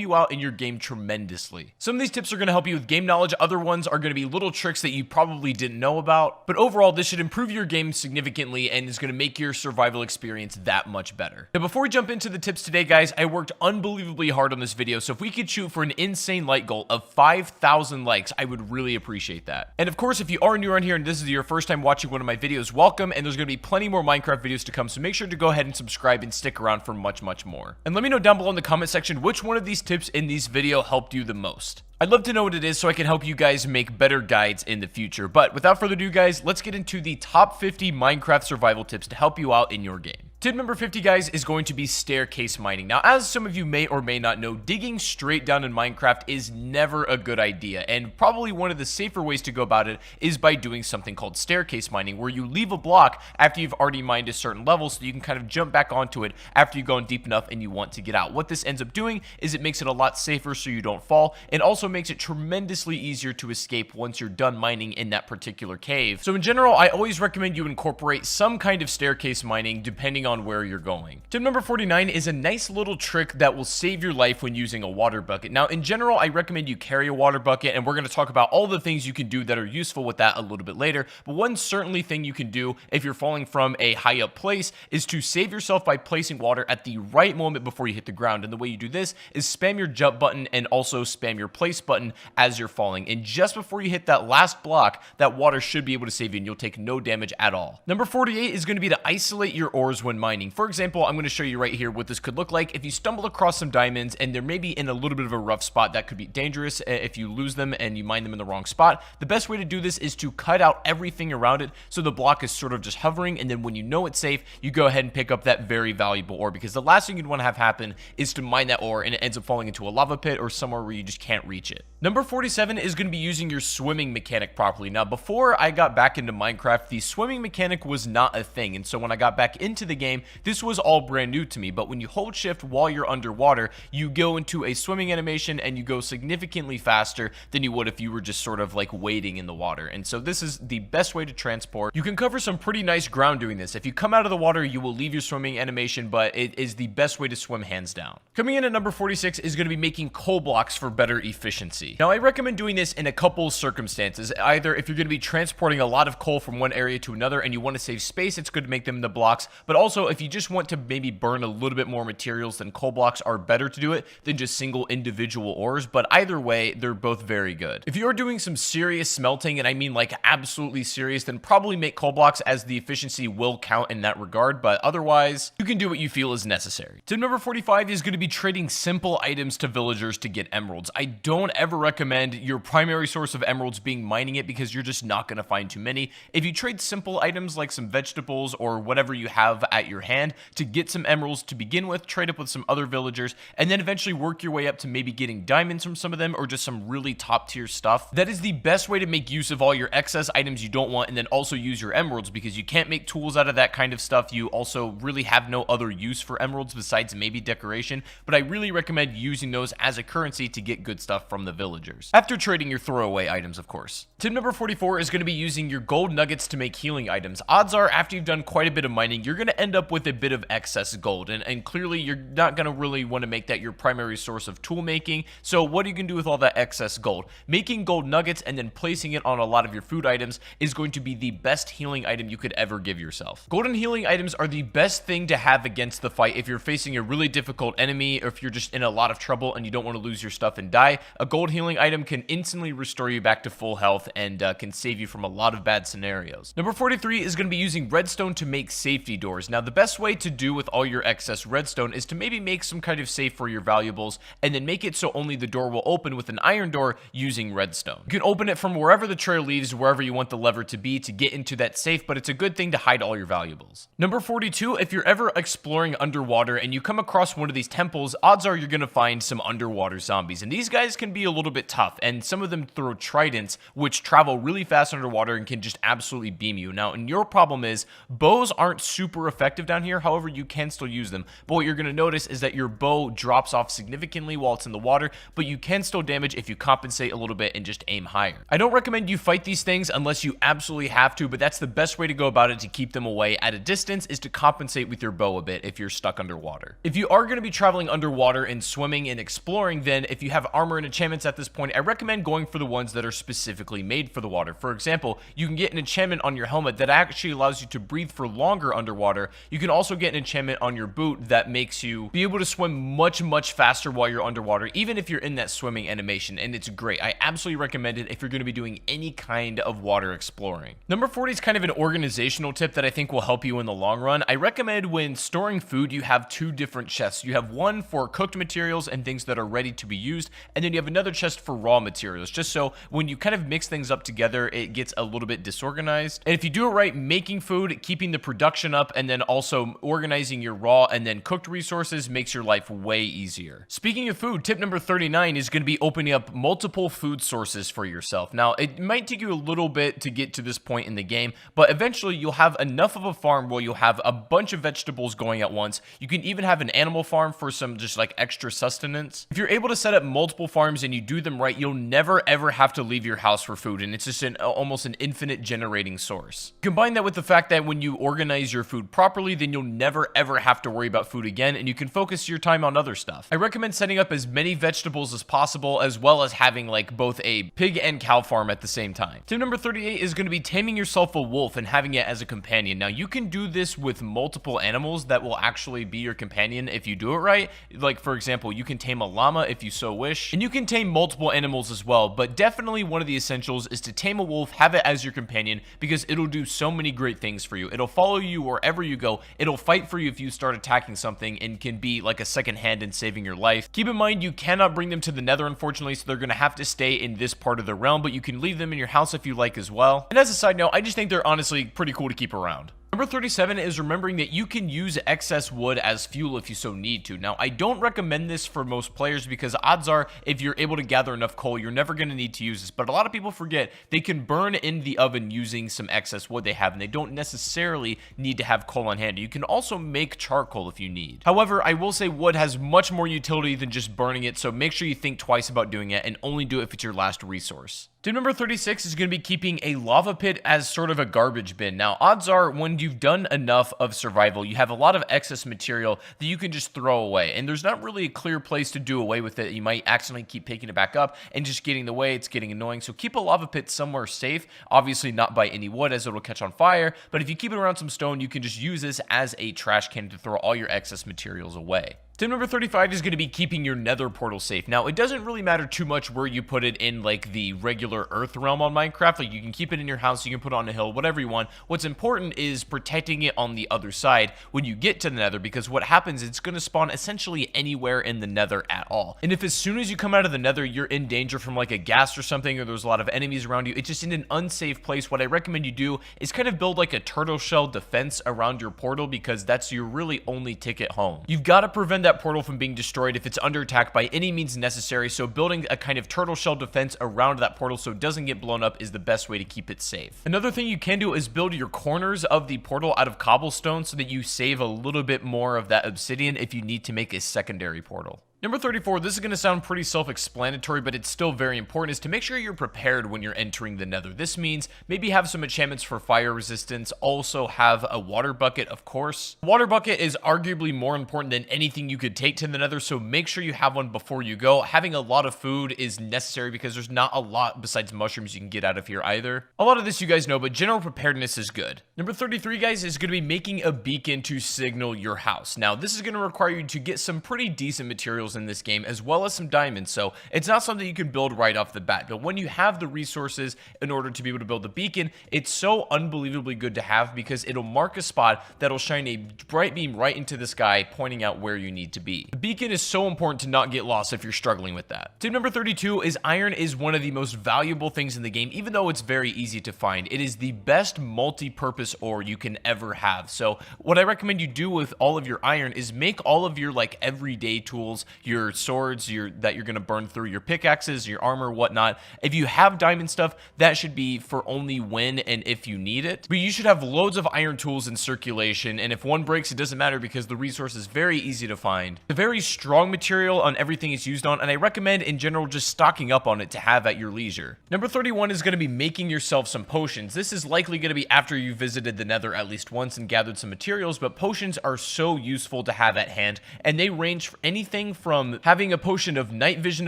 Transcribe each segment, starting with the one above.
you out in your game tremendously. Some of these tips are going to help you with game knowledge, other ones are going to be little tricks that you probably didn't know about, but overall this should improve your game significantly and is going to make your survival experience that much better. Now before we jump into the tips today, guys, I worked unbelievably hard on this video, so if we could shoot for an insane like goal of 5,000 likes, I would really appreciate that. And of course, if you are new around here and this is your first time watching one of my videos, welcome, and there's going to be plenty more Minecraft videos to come, so make sure to go ahead and subscribe and stick around for much more. And let me know down below in the comment section which one of these tips in this video helped you the most. I'd love to know what it is so I can help you guys make better guides in the future. But without further ado, guys, let's get into the top 50 Minecraft survival tips to help you out in your game. Tip number 50, guys, is going to be staircase mining. Now, as some of you may or may not know, digging straight down in Minecraft is never a good idea, and probably one of the safer ways to go about it is by doing something called staircase mining, where you leave a block after you've already mined a certain level so you can kind of jump back onto it after you've gone deep enough and you want to get out. What this ends up doing is it makes it a lot safer so you don't fall, and also makes it tremendously easier to escape once you're done mining in that particular cave. So in general, I always recommend you incorporate some kind of staircase mining depending on where you're going. Tip number 49 is a nice little trick that will save your life when using a water bucket. Now, in general, I recommend you carry a water bucket, and we're going to talk about all the things you can do that are useful with that a little bit later. But one certainly thing you can do if you're falling from a high up place is to save yourself by placing water at the right moment before you hit the ground. And the way you do this is spam your jump button and also spam your place button as you're falling. And just before you hit that last block, that water should be able to save you and you'll take no damage at all. Number 48 is going to be to isolate your ores when mining. For example, I'm going to show you right here what this could look like if you stumble across some diamonds and they're maybe in a little bit of a rough spot. That could be dangerous if you lose them and you mine them in the wrong spot. The best way to do this is to cut out everything around it so the block is sort of just hovering, and then when you know it's safe, you go ahead and pick up that very valuable ore, because the last thing you'd want to have happen is to mine that ore and it ends up falling into a lava pit or somewhere where you just can't reach it. Number 47 is going to be using your swimming mechanic properly. Now, before I got back into Minecraft, the swimming mechanic was not a thing, and so when I got back into the game, this was all brand new to me. But when you hold shift while you're underwater, you go into a swimming animation and you go significantly faster than you would if you were just sort of like wading in the water. And so this is the best way to transport. You can cover some pretty nice ground doing this. If you come out of the water, you will leave your swimming animation, but it is the best way to swim hands down. Coming in at number 46 is going to be making coal blocks for better efficiency. Now, I recommend doing this in a couple circumstances. Either if you're going to be transporting a lot of coal from one area to another and you want to save space, it's good to make them into blocks. But also, if you just want to maybe burn a little bit more materials, then coal blocks are better to do it than just single individual ores. But either way, they're both very good. If you're doing some serious smelting, and I mean like absolutely serious, then probably make coal blocks, as the efficiency will count in that regard. But otherwise, you can do what you feel is necessary. Tip number 45 is going to be trading simple items to villagers to get emeralds. I don't ever recommend your primary source of emeralds being mining it, because you're just not going to find too many. If you trade simple items like some vegetables or whatever you have at your hand to get some emeralds to begin with, trade up with some other villagers, and then eventually work your way up to maybe getting diamonds from some of them or just some really top tier stuff, that is the best way to make use of all your excess items you don't want, and then also use your emeralds, because you can't make tools out of that kind of stuff. You also really have no other use for emeralds besides maybe decoration, but I really recommend using those as a currency to get good stuff from the villagers, after trading your throwaway items, of course. Tip number 44 is going to be using your gold nuggets to make healing items. Odds are, after you've done quite a bit of mining, you're going to end up with a bit of excess gold, and clearly you're not going to really want to make that your primary source of tool making. So what you can do with all that excess gold, making gold nuggets and then placing it on a lot of your food items is going to be the best healing item you could ever give yourself. Golden healing items are the best thing to have against the fight if you're facing a really difficult enemy, or if you're just in a lot of trouble and you don't want to lose your stuff and die. A gold healing item can instantly restore you back to full health and can save you from a lot of bad scenarios. Number 43 is going to be using redstone to make safety doors. Now, the best way to do with all your excess redstone is to maybe make some kind of safe for your valuables, and then make it so only the door will open with an iron door using redstone. You can open it from wherever the trail leads, wherever you want the lever to be to get into that safe, but it's a good thing to hide all your valuables. Number 42, if you're ever exploring underwater and you come across one of these temples, odds are you're going to find some underwater zombies, and these guys can be a little bit tough, and some of them throw tridents, which travel really fast underwater and can just absolutely beam you. Now, and your problem is bows aren't super effective effective down here. However, you can still use them. But what you're going to notice is that your bow drops off significantly while it's in the water, but you can still damage if you compensate a little bit and just aim higher. I don't recommend you fight these things unless you absolutely have to, but that's the best way to go about it to keep them away at a distance, is to compensate with your bow a bit if you're stuck underwater. If you are going to be traveling underwater and swimming and exploring, then if you have armor and enchantments at this point, I recommend going for the ones that are specifically made for the water. For example, you can get an enchantment on your helmet that actually allows you to breathe for longer underwater. You can also get an enchantment on your boot that makes you be able to swim much faster while you're underwater, even if you're in that swimming animation, and it's great. I absolutely recommend it if you're going to be doing any kind of water exploring. Number 40 is kind of an organizational tip that I think will help you in the long run. I recommend when storing food, you have two different chests. You have one for cooked materials and things that are ready to be used, and then you have another chest for raw materials, just so when you kind of mix things up together, it gets a little bit disorganized. And if you do it right, making food, keeping the production up, and then also organizing your raw and then cooked resources makes your life way easier. Speaking of food, tip number 39 is going to be opening up multiple food sources for yourself. Now, it might take you a little bit to get to this point in the game, but eventually you'll have enough of a farm where you'll have a bunch of vegetables going at once. You can even have an animal farm for some just like extra sustenance. If you're able to set up multiple farms and you do them right, you'll never ever have to leave your house for food, and it's just almost an infinite generating source. Combine that with the fact that when you organize your food properly, then you'll never ever have to worry about food again, and you can focus your time on other stuff. I recommend setting up as many vegetables as possible, as well as having like both a pig and cow farm at the same time. Tip number 38 is going to be taming yourself a wolf and having it as a companion. Now, you can do this with multiple animals that will actually be your companion if you do it right. Like, for example, you can tame a llama if you so wish, and you can tame multiple animals as well, but definitely one of the essentials is to tame a wolf, have it as your companion, because it'll do so many great things for you. It'll follow you wherever you go. It'll fight for you if you start attacking something, and can be like a second hand in saving your life. Keep in mind, you cannot bring them to the Nether, unfortunately, so they're going to have to stay in this part of the realm, but you can leave them in your house if you like as well. And as a side note, I just think they're honestly pretty cool to keep around. Number 37 is remembering that you can use excess wood as fuel if you so need to. Now, I don't recommend this for most players because odds are if you're able to gather enough coal, you're never going to need to use this. But a lot of people forget they can burn in the oven using some excess wood they have, and they don't necessarily need to have coal on hand. You can also make charcoal if you need. However, I will say wood has much more utility than just burning it, so make sure you think twice about doing it and only do it if it's your last resource. Tip number 36 is going to be keeping a lava pit as sort of a garbage bin. Now, odds are when you've done enough of survival, you have a lot of excess material that you can just throw away, and there's not really a clear place to do away with it. You might accidentally keep picking it back up and just getting in the way. It's getting annoying, so keep a lava pit somewhere safe. Obviously not by any wood, as it'll catch on fire, but if you keep it around some stone, you can just use this as a trash can to throw all your excess materials away. Tip number 35 is going to be keeping your nether portal safe. Now, it doesn't really matter too much where you put it in like the regular earth realm on Minecraft. Like, you can keep it in your house, you can put it on a hill, whatever you want. What's important is protecting it on the other side when you get to the nether, because what happens, it's going to spawn essentially anywhere in the nether at all. And if as soon as you come out of the nether, you're in danger from like a ghast or something, or there's a lot of enemies around you, it's just in an unsafe place. What I recommend you do is kind of build like a turtle shell defense around your portal, because that's your really only ticket home. You've got to prevent that portal from being destroyed if it's under attack by any means necessary, so building a kind of turtle shell defense around that portal so it doesn't get blown up is the best way to keep it safe. Another thing you can do is build your corners of the portal out of cobblestone so that you save a little bit more of that obsidian if you need to make a secondary portal. Number 34, this is going to sound pretty self-explanatory, but it's still very important, is to make sure you're prepared when you're entering the nether. This means maybe have some enchantments for fire resistance, also have a water bucket, of course. Water bucket is arguably more important than anything you could take to the nether, so make sure you have one before you go. Having a lot of food is necessary because there's not a lot besides mushrooms you can get out of here either. A lot of this you guys know, but general preparedness is good. Number 33, guys, is going to be making a beacon to signal your house. Now, this is going to require you to get some pretty decent materials in this game, as well as some diamonds, so it's not something you can build right off the bat, but when you have the resources in order to be able to build a beacon, it's so unbelievably good to have because it'll mark a spot that'll shine a bright beam right into the sky, pointing out where you need to be. The beacon is so important to not get lost if you're struggling with that. Tip number 32 is iron is one of the most valuable things in the game, even though it's very easy to find. It is the best multi-purpose ore you can ever have, so what I recommend you do with all of your iron is make all of your like everyday tools, your swords that you're going to burn through, your pickaxes, your armor, whatnot. If you have diamond stuff, that should be for only when and if you need it. But you should have loads of iron tools in circulation, and if one breaks, it doesn't matter because the resource is very easy to find. A very strong material on everything it's used on, and I recommend in general just stocking up on it to have at your leisure. Number 31 is going to be making yourself some potions. This is likely going to be after you visited the Nether at least once and gathered some materials, but potions are so useful to have at hand, and they range for anything from having a potion of night vision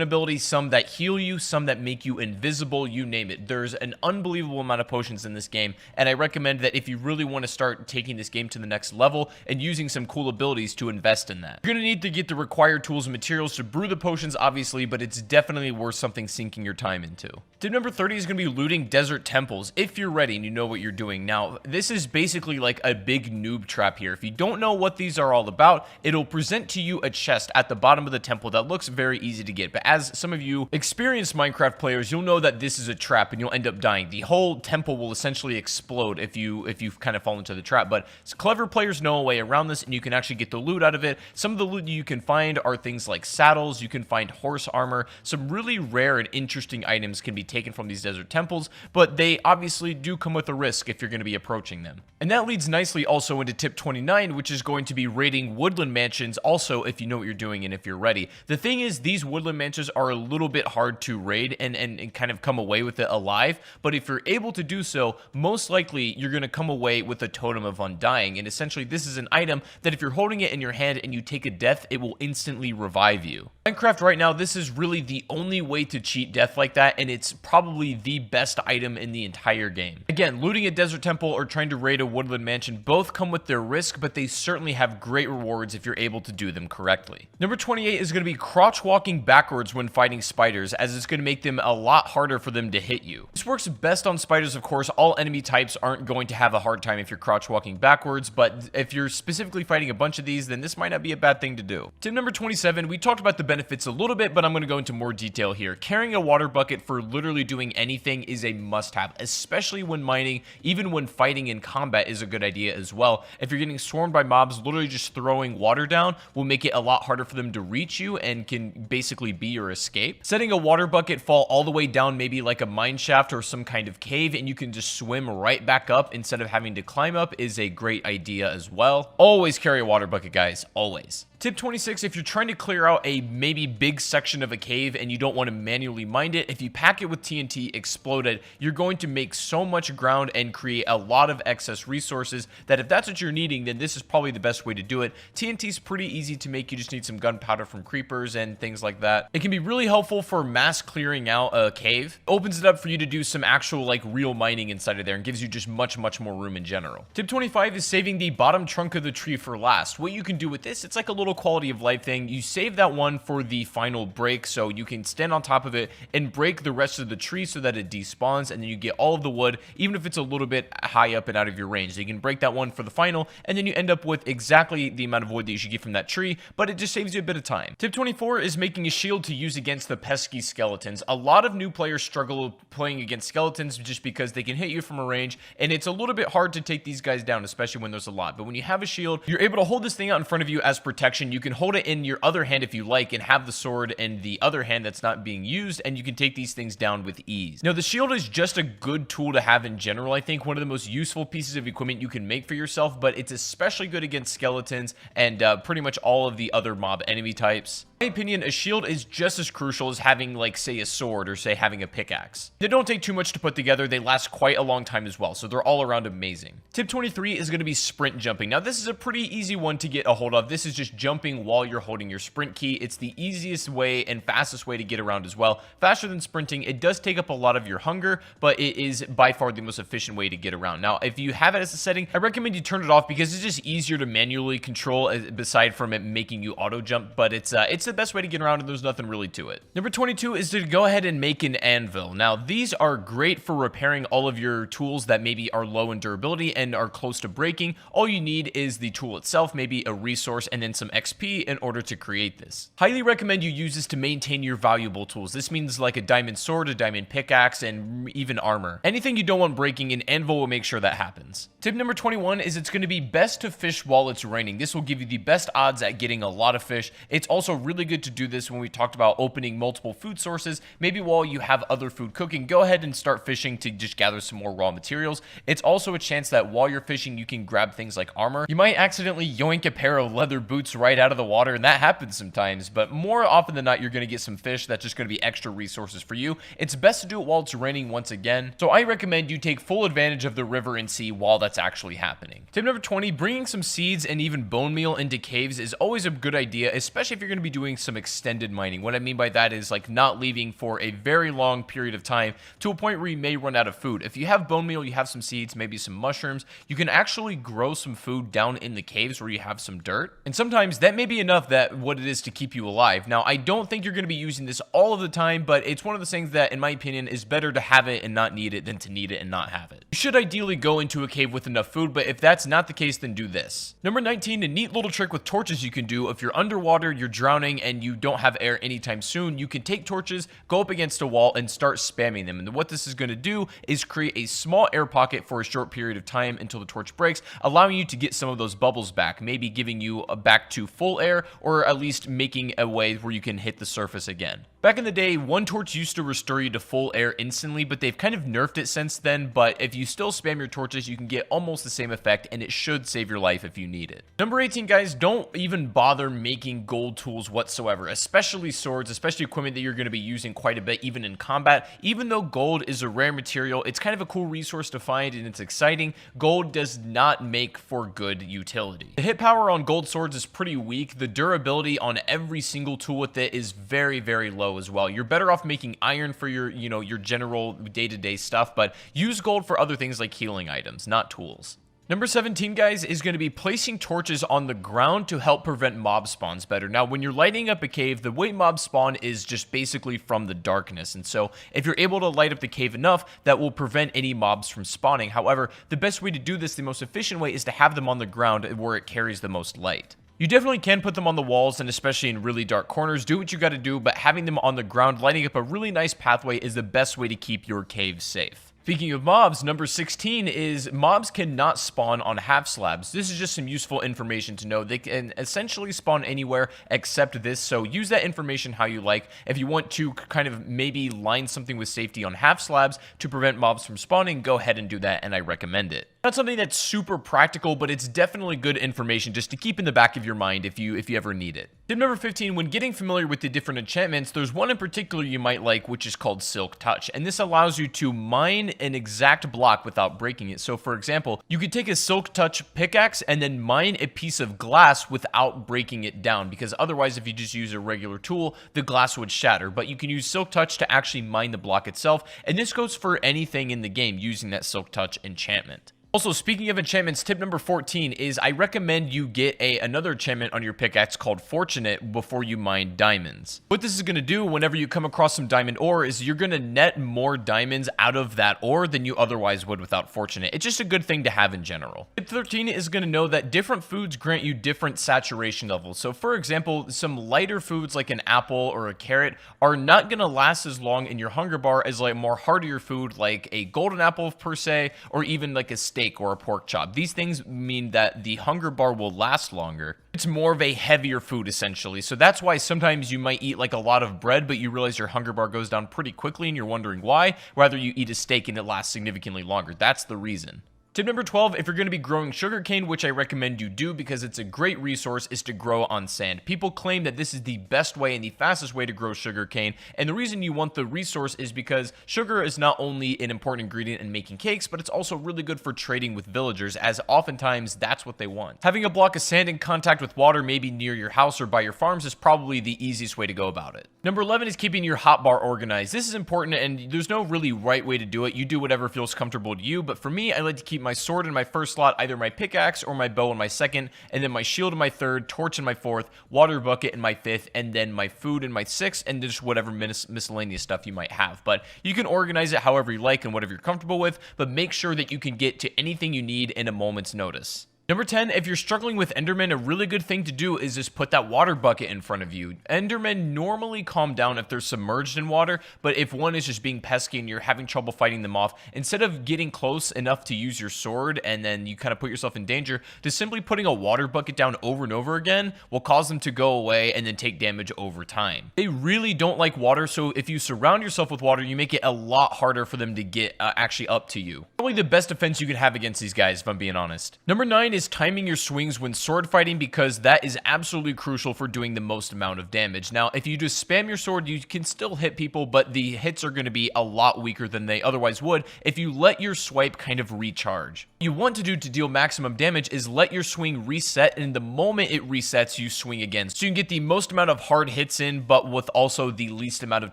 ability, some that heal you, some that make you invisible, you name it. There's an unbelievable amount of potions in this game, and I recommend that if you really want to start taking this game to the next level and using some cool abilities to invest in that. You're going to need to get the required tools and materials to brew the potions, obviously, but it's definitely worth something sinking your time into. Tip number 30 is going to be looting desert temples if you're ready and you know what you're doing. Now, this is basically like a big noob trap here. If you don't know what these are all about, it'll present to you a chest at the bottom of the temple that looks very easy to get. But as some of you experienced Minecraft players, you'll know that this is a trap and you'll end up dying. The whole temple will essentially explode if you kind of fall into the trap. But clever players know a way around this, and you can actually get the loot out of it. Some of the loot you can find are things like saddles. You can find horse armor. Some really rare and interesting items can be taken from these desert temples, but they obviously do come with a risk if you're going to be approaching them. And that leads nicely also into tip 29, which is going to be raiding woodland mansions also if you know what you're doing and if you're ready. The thing is, these woodland mansions are a little bit hard to raid and kind of come away with it alive, but if you're able to do so, most likely you're going to come away with a totem of undying, and essentially this is an item that if you're holding it in your hand and you take a death, it will instantly revive you. Minecraft right now, this is really the only way to cheat death like that, and it's probably the best item in the entire game. Again, looting a desert temple or trying to raid a woodland mansion both come with their risk, but they certainly have great rewards if you're able to do them correctly. Number 28 is going to be crouch walking backwards when fighting spiders, as it's going to make them a lot harder for them to hit you. This works best on spiders, of course. All enemy types aren't going to have a hard time if you're crouch walking backwards, but if you're specifically fighting a bunch of these, then this might not be a bad thing to do. Tip number 27, we talked about the benefits a little bit, but I'm going to go into more detail here. Carrying a water bucket for literally doing anything is a must-have, especially when mining. Even when fighting in combat is a good idea as well. If you're getting swarmed by mobs, literally just throwing water down will make it a lot harder for them to reach you and can basically be your escape. Setting a water bucket fall all the way down maybe like a mine shaft or some kind of cave, and you can just swim right back up instead of having to climb up is a great idea as well. Always carry a water bucket, guys. Always. Tip 26, if you're trying to clear out a maybe big section of a cave and you don't want to manually mine it, if you pack it with TNT exploded, you're going to make so much ground and create a lot of excess resources that if that's what you're needing, then this is probably the best way to do it. TNT is pretty easy to make. You just need some gunpowder from creepers and things like that. It can be really helpful for mass clearing out a cave. It opens it up for you to do some actual like real mining inside of there and gives you just much more room in general. Tip 25 is saving the bottom trunk of the tree for last. What you can do with this, it's like a little quality of life thing. You save that one for the final break, so you can stand on top of it and break the rest of the tree so that it despawns, and then you get all of the wood, even if it's a little bit high up and out of your range. So you can break that one for the final, and then you end up with exactly the amount of wood that you should get from that tree, but it just saves you a bit of time. Tip 24 is making a shield to use against the pesky skeletons. A lot of new players struggle playing against skeletons just because they can hit you from a range, and it's a little bit hard to take these guys down, especially when there's a lot. But when you have a shield, you're able to hold this thing out in front of you as protection. You can hold it in your other hand if you like and have the sword in the other hand that's not being used, and you can take these things down with ease. Now, the shield is just a good tool to have in general. I think one of the most useful pieces of equipment you can make for yourself, but it's especially good against skeletons and pretty much all of the other mob enemy types. In my opinion, a shield is just as crucial as having, like, say, a sword or, say, having a pickaxe. They don't take too much to put together. They last quite a long time as well, so they're all around amazing. Tip 23 is going to be sprint jumping. Now, this is a pretty easy one to get a hold of. This is just jumping while you're holding your sprint key. It's the easiest way and fastest way to get around as well. Faster than sprinting. It does take up a lot of your hunger, but it is by far the most efficient way to get around. Now, if you have it as a setting, I recommend you turn it off because it's just easier to manually control aside from it making you auto jump, but it's the best way to get around, and there's nothing really to it. Number 22 is to go ahead and make an anvil. Now, these are great for repairing all of your tools that maybe are low in durability and are close to breaking. All you need is the tool itself, maybe a resource, and then some XP in order to create this. Highly recommend you use this to maintain your valuable tools. This means like a diamond sword, a diamond pickaxe, and even armor. Anything you don't want breaking, an anvil will make sure that happens. Tip number 21 is it's going to be best to fish while it's raining. This will give you the best odds at getting a lot of fish. It's also really really good to do this when we talked about opening multiple food sources. Maybe while you have other food cooking, go ahead and start fishing to just gather some more raw materials. It's also a chance that while you're fishing, you can grab things like armor. You might accidentally yoink a pair of leather boots right out of the water, and that happens sometimes, but more often than not, you're going to get some fish that's just going to be extra resources for you. It's best to do it while it's raining once again, so I recommend you take full advantage of the river and sea while that's actually happening. Tip number 20, bringing some seeds and even bone meal into caves is always a good idea, especially if you're going to be doing some extended mining. What I mean by that is like not leaving for a very long period of time to a point where you may run out of food. If you have bone meal, you have some seeds, maybe some mushrooms, you can actually grow some food down in the caves where you have some dirt, and sometimes that may be enough that what it is to keep you alive. Now, I don't think you're going to be using this all of the time, but it's one of those things that, in my opinion, is better to have it and not need it than to need it and not have it. You should ideally go into a cave with enough food, but if that's not the case, then do this. Number 19, a neat little trick with torches you can do. If you're underwater, you're drowning, and you don't have air anytime soon, you can take torches, go up against a wall, and start spamming them. And what this is going to do is create a small air pocket for a short period of time until the torch breaks, allowing you to get some of those bubbles back, maybe giving you back to full air, or at least making a way where you can hit the surface again. Back in the day, one torch used to restore you to full air instantly, but they've kind of nerfed it since then. But if you still spam your torches, you can get almost the same effect, and it should save your life if you need it. Number 18, guys, don't even bother making gold tools whatsoever, especially swords, especially equipment that you're going to be using quite a bit, even in combat. Even though gold is a rare material, it's kind of a cool resource to find, and it's exciting. Gold does not make for good utility. The hit power on gold swords is pretty weak. The durability on every single tool with it is very, very low as well. You're better off making iron for your, your general day-to-day stuff, but use gold for other things like healing items, not tools. Number 17, guys, is going to be placing torches on the ground to help prevent mob spawns better. Now, when you're lighting up a cave, the way mob spawn is just basically from the darkness. And so if you're able to light up the cave enough, that will prevent any mobs from spawning. However, the best way to do this, the most efficient way, is to have them on the ground where it carries the most light. You definitely can put them on the walls, and especially in really dark corners, do what you got to do, but having them on the ground, lighting up a really nice pathway is the best way to keep your cave safe. Speaking of mobs, number 16 is mobs cannot spawn on half slabs. This is just some useful information to know. They can essentially spawn anywhere except this, so use that information how you like. If you want to kind of maybe line something with safety on half slabs to prevent mobs from spawning, go ahead and do that, and I recommend it. Not something that's super practical, but it's definitely good information just to keep in the back of your mind if you ever need it. Tip number 15, when getting familiar with the different enchantments, there's one in particular you might like, which is called Silk Touch, and this allows you to mine an exact block without breaking it. So for example, you could take a Silk Touch pickaxe and then mine a piece of glass without breaking it down, because otherwise if you just use a regular tool, the glass would shatter. But you can use Silk Touch to actually mine the block itself, and this goes for anything in the game using that Silk Touch enchantment. Also, speaking of enchantments, tip number 14 is I recommend you get another enchantment on your pickaxe called Fortunate before you mine diamonds. What this is going to do whenever you come across some diamond ore is you're going to net more diamonds out of that ore than you otherwise would without Fortunate. It's just a good thing to have in general. Tip 13 is going to know that different foods grant you different saturation levels. So for example, some lighter foods like an apple or a carrot are not going to last as long in your hunger bar as like more heartier food like a golden apple per se, or even like a steak or a pork chop. These things mean that the hunger bar will last longer. It's more of a heavier food essentially. So that's why sometimes you might eat like a lot of bread, but you realize your hunger bar goes down pretty quickly and you're wondering why. Rather you eat a steak and it lasts significantly longer. That's the reason. Tip number 12, if you're going to be growing sugarcane, which I recommend you do because it's a great resource, is to grow on sand. People claim that this is the best way and the fastest way to grow sugarcane, and the reason you want the resource is because sugar is not only an important ingredient in making cakes, but it's also really good for trading with villagers, as oftentimes that's what they want. Having a block of sand in contact with water, maybe near your house or by your farms, is probably the easiest way to go about it. Number 11 is keeping your hotbar organized. This is important, and there's no really right way to do it. You do whatever feels comfortable to you, but for me, I like to keep my sword in my first slot, either my pickaxe or my bow in my second, and then my shield in my third, torch in my fourth, water bucket in my fifth, and then my food in my sixth, and just whatever miscellaneous stuff you might have. But you can organize it however you like and whatever you're comfortable with, but make sure that you can get to anything you need in a moment's notice. Number 10, if you're struggling with Enderman, a really good thing to do is just put that water bucket in front of you. Endermen normally calm down if they're submerged in water, but if one is just being pesky and you're having trouble fighting them off, instead of getting close enough to use your sword and then you kind of put yourself in danger, just simply putting a water bucket down over and over again will cause them to go away and then take damage over time. They really don't like water, so if you surround yourself with water, you make it a lot harder for them to get actually up to you. Probably the best defense you can have against these guys, if I'm being honest. Number 9 is timing your swings when sword fighting, because that is absolutely crucial for doing the most amount of damage. Now, if you just spam your sword, you can still hit people, but the hits are going to be a lot weaker than they otherwise would if you let your swipe kind of recharge. What you want to do to deal maximum damage is let your swing reset, and the moment it resets, you swing again. So you can get the most amount of hard hits in, but with also the least amount of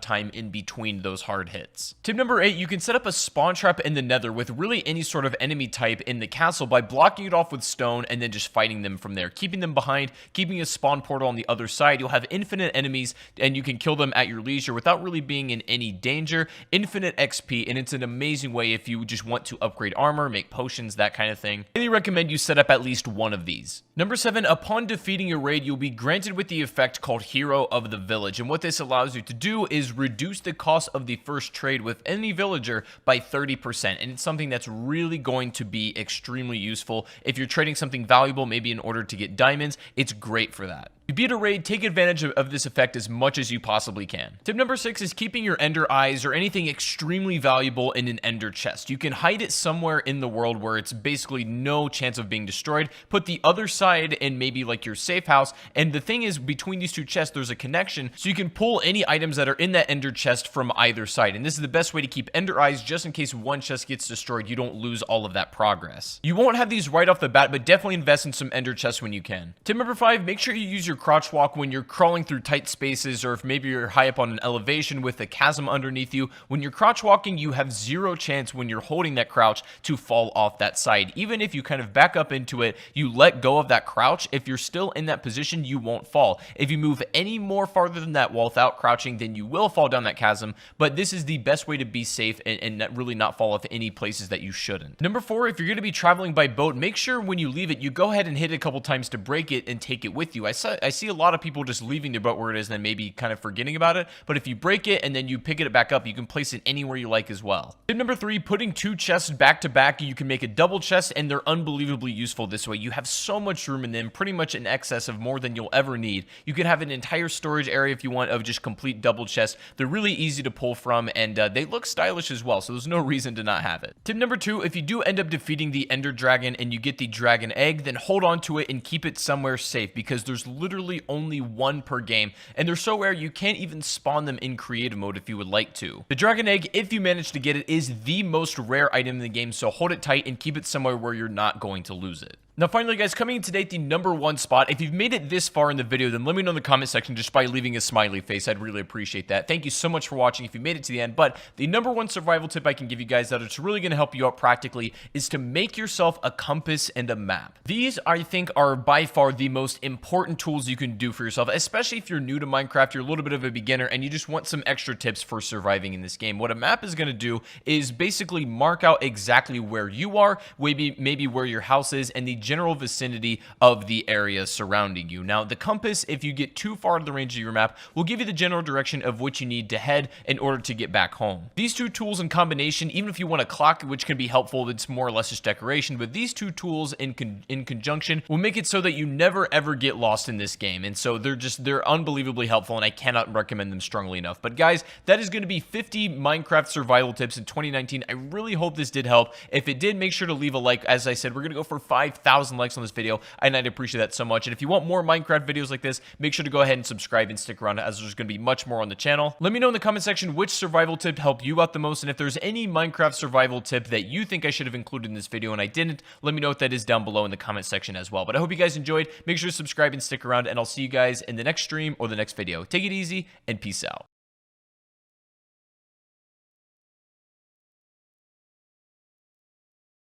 time in between those hard hits. Tip number 8, you can set up a spawn trap in the nether with really any sort of enemy type in the castle by blocking it off with stone and then just fighting them from there, keeping them behind, keeping a spawn portal on the other side. You'll have infinite enemies and you can kill them at your leisure without really being in any danger. Infinite XP, and it's an amazing way if you just want to upgrade armor, make potions, that kind of thing. I really recommend you set up at least one of these. Number 7, upon defeating a raid, you'll be granted with the effect called Hero of the Village, and what this allows you to do is reduce the cost of the first trade with any villager by 30%, and it's something that's really going to be extremely useful. If you're trading something valuable, maybe in order to get diamonds, it's great for that. If you beat a raid, take advantage of this effect as much as you possibly can. Tip number 6 is keeping your ender eyes or anything extremely valuable in an ender chest. You can hide it somewhere in the world where it's basically no chance of being destroyed. Put the other side in maybe like your safe house, and the thing is, between these two chests there's a connection, so you can pull any items that are in that ender chest from either side, and this is the best way to keep ender eyes just in case one chest gets destroyed. You don't lose all of that progress. You won't have these right off the bat, but definitely invest in some ender chests when you can. Tip number 5, make sure you use your crouch walk when you're crawling through tight spaces, or if maybe you're high up on an elevation with a chasm underneath you. When you're crouch walking, you have zero chance when you're holding that crouch to fall off that side. Even if you kind of back up into it, you let go of that crouch, if you're still in that position, you won't fall. If you move any more farther than that without crouching, then you will fall down that chasm, but this is the best way to be safe and really not fall off any places that you shouldn't. Number 4, if you're going to be traveling by boat, make sure when you leave it, you go ahead and hit it a couple times to break it and take it with you. I see a lot of people just leaving their boat where it is and then maybe kind of forgetting about it, but if you break it and then you pick it back up, you can place it anywhere you like as well. Tip number 3, putting 2 chests back to back. You can make a double chest, and they're unbelievably useful this way. You have so much room in them, pretty much in excess of more than you'll ever need. You can have an entire storage area if you want of just complete double chests. They're really easy to pull from, and they look stylish as well, so there's no reason to not have it. Tip number 2, if you do end up defeating the Ender Dragon and you get the dragon egg, then hold on to it and keep it somewhere safe, because there's literally only one per game, and they're so rare you can't even spawn them in creative mode if you would like to. The dragon egg, if you manage to get it, is the most rare item in the game, so hold it tight and keep it somewhere where you're not going to lose it. Now finally guys, coming in today at the number 1 spot, if you've made it this far in the video, then let me know in the comment section just by leaving a smiley face. I'd really appreciate that. Thank you so much for watching if you made it to the end, but the number 1 survival tip I can give you guys that it's really going to help you out practically is to make yourself a compass and a map. These, I think, are by far the most important tools you can do for yourself, especially if you're new to Minecraft, you're a little bit of a beginner, and you just want some extra tips for surviving in this game. What a map is going to do is basically mark out exactly where you are, maybe where your house is, and the general vicinity of the area surrounding you. Now, the compass, if you get too far to the range of your map, will give you the general direction of which you need to head in order to get back home. These two tools in combination, even if you want a clock, which can be helpful, it's more or less just decoration, but these two tools in conjunction will make it so that you never ever get lost in this game. And so they're unbelievably helpful, and I cannot recommend them strongly enough. But guys, that is going to be 50 Minecraft survival tips in 2019. I really hope this did help. If it did, make sure to leave a like. As I said, we're going to go for 5,000 likes on this video, and I'd appreciate that so much. And if you want more Minecraft videos like this, make sure to go ahead and subscribe and stick around, as there's going to be much more on the channel. Let me know in the comment section which survival tip helped you out the most, and if there's any Minecraft survival tip that you think I should have included in this video and I didn't, let me know what that is down below in the comment section as well. But I hope you guys enjoyed. Make sure to subscribe and stick around, and I'll see you guys in the next stream or the next video. Take it easy, and peace out.